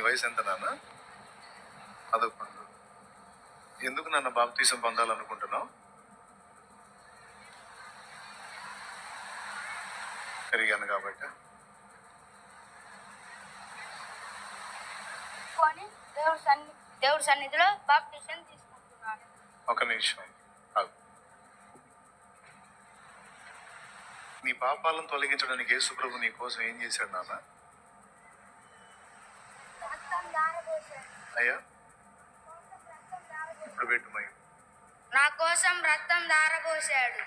వయసు ఎంత నాన్న? 11. ఎందుకు నాన్న బాప్తీసం పొందాలనుకుంటున్నావు? పెరిగాను కాబట్టి. దేవుడి సన్నిధిలో బాప్తీసం తీసుకుంటున్నాను. ఒక నిమిషం ఆగు. నీ పాపాలను తొలగించడానికి యేసు ప్రభు నీ కోసం ఏం చేశాడు నాన్న? అయ్యా ఇప్పుడు పెట్టుమై నా కోసం రక్తం దారపోశాడు.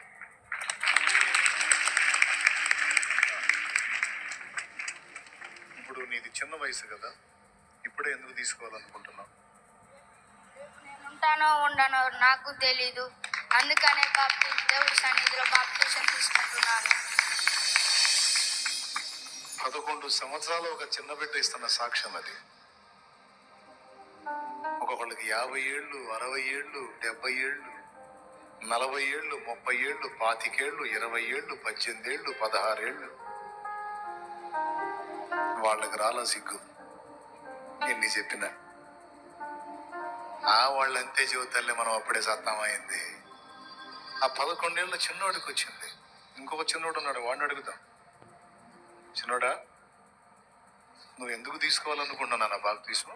ఇప్పుడు నీది చిన్న వయసు కదా, ఇప్పుడే ఎందుకు తీసుకోవాలనుకుంటున్నావు? నేను ఉంటానో ఉండనో నాకు తెలీదు, అందుకనే దేవుడి సన్నిధిలో బాప్తీసం తీసుకుంటున్నాను. 11 సంవత్సరాలు ఒక చిన్న బిడ్డ ఇస్తున్న సాక్ష్యం అది. ఒక్కొక్కళ్ళకి 50 ఏళ్ళు, 60 ఏళ్ళు, 70 ఏళ్ళు, 40 ఏళ్ళు, 30 ఏళ్ళు, 25 ఏళ్ళు, 20 ఏళ్ళు, 18 ఏళ్ళు, 16 ఏళ్ళు. వాళ్ళకి రాలా సిగ్గు ఎన్ని చెప్పినా. వాళ్ళంతే చెబుతారులే, మనం అప్పుడే సత్తామైంది. ఆ 11 ఏళ్ళ చిన్నోడికి వచ్చింది. ఇంకొక చిన్నోడు ఉన్నాడు, వాడిని అడుగుతాం. చిన్నోడా, నువ్వు ఎందుకు తీసుకోవాలనుకుంటున్నా బాప్తీసం?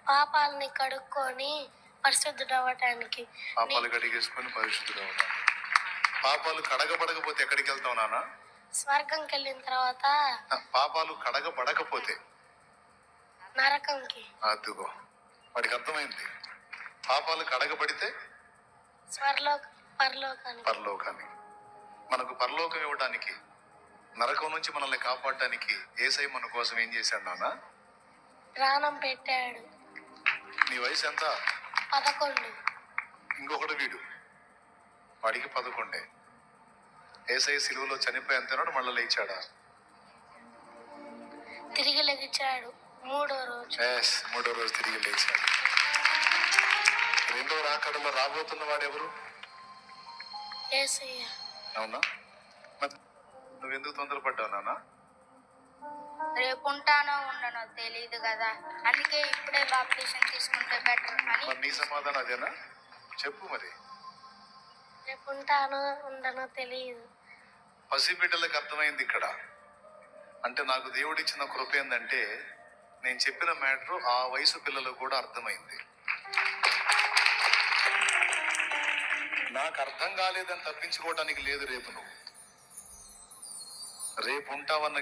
పాపాలని కడుక్కొని పరిశుద్ధుడు అవ్వటానికి. పాపాలు కడిగేసుకొని పరిశుద్ధుడు అవ్వటానికి. పాపాలు కడగబడకపోతే ఎక్కడికి వెళ్తావు నాన్న? స్వర్గంకి వెళ్ళిన తర్వాత. పాపాలు కడగబడకపోతే నరకంకి. అదుగో, వాడికి అర్థమైంది. పాపాలు కడగబడితే పరలోకానికి. మనకు పరలోకం ఇవ్వడానికి, నరకం నుంచి మనల్ని కాపాడటానికి యేసయ్య మన కోసం ఏం చేశాడు నాన్న? ప్రాణం పెట్టాడు. నీ వయసు ఎంత? 11. ఇంకొకటి వీడు, వాడికి 11. యేసయ్య సిలువలో చనిపోయి అంతేనాడు, మళ్ళీ లేచాడా? తిరిగి లెగిచాడు 3వ రోజు. మూడో రోజు తిరిగి లేచాడు. రెండో రాకడలో రాబోతున్న వాడెవరు? యేసయ్య. అవునా? నువ్వెందుకు తొందరపడ్డావు నాన్న? రేపు ఉంటానో ఉండనో తెలియదు కదా, అందుకే ఇప్పుడే బాప్తీసం తీసుకుంటే బెటర్ అని. నీ సమాధానం అదేనా? చెప్పు మరి. రేపు ఉంటానో ఉండనో తెలియదు. పసిబిడ్డలకు అర్థమైంది ఇక్కడ. అంటే నాకు దేవుడిచ్చిన కృప ఏంటంటే, నేను చెప్పిన మ్యాటర్ ఆ వయసు పిల్లలకు కూడా అర్థమైంది. నాకు అర్థం కాలేదని తప్పించుకోవడానికి లేదు. రేపు ఉంటావన్న